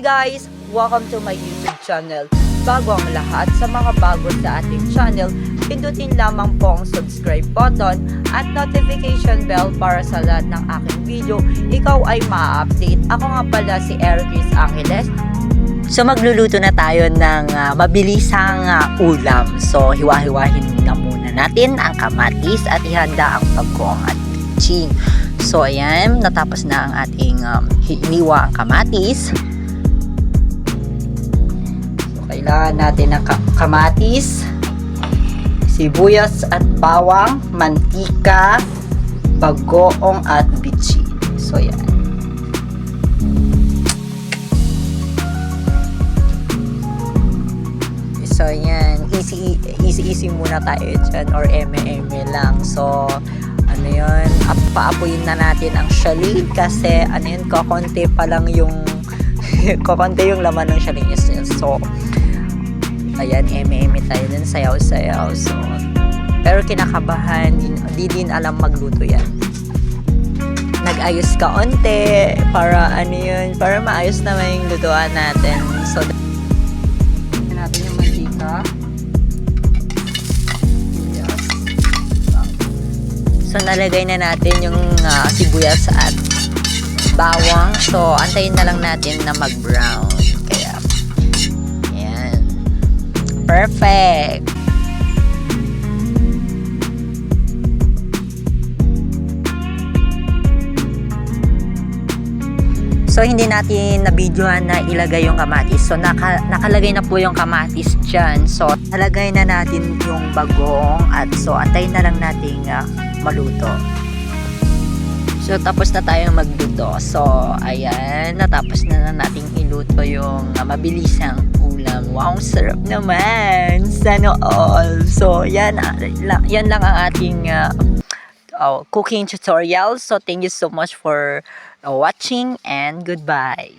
guys! Welcome to my YouTube channel. Bago ang lahat, sa mga bago sa ating channel, pindutin lamang po ang subscribe button at notification bell para sa lahat ng aking video. Ikaw ay ma-update. Ako nga pala si Ergris Angeles. So magluluto na tayo ng mabilisang ulam. So hiwa-hiwahin na muna natin ang kamatis at ihanda ang pagkong at bitchin. So ayan, natapos na ang ating hiniwa ang kamatis. So kailangan natin ng kamatis, sibuyas at bawang, mantika, bagoong at bitchin. So ayan. So, yan. Easy muna tayo dyan or eme-eme lang. So, ano yun, paapuyin na natin ang shallot kasi, ano yun, kakonti pa lang yung kakonti yung laman ng shallot niya. So, ayan, eme-eme tayo dun, sayaw-sayaw. So, pero kinakabahan, di din alam magluto yan. Nag-ayos ka onte para, ano yun, para maayos naman yung lutuan natin. So, natin yung mantika. Yes. So nalagay na natin yung sibuyas at bawang. So antayin na lang natin na mag-brown. Kaya ayan. Perfect. So, hindi natin na-videohan na ilagay yung kamatis. So, nakalagay na po yung kamatis dyan. So, nalagay na natin yung bagong at so, antayin na lang natin maluto. So, tapos na tayong magluto. So, ayan, natapos na nating iluto yung mabilisang ulam. Wow, sarap naman! Sana all! So, yan lang ang ating cooking tutorial. So, thank you so much for watching and goodbye.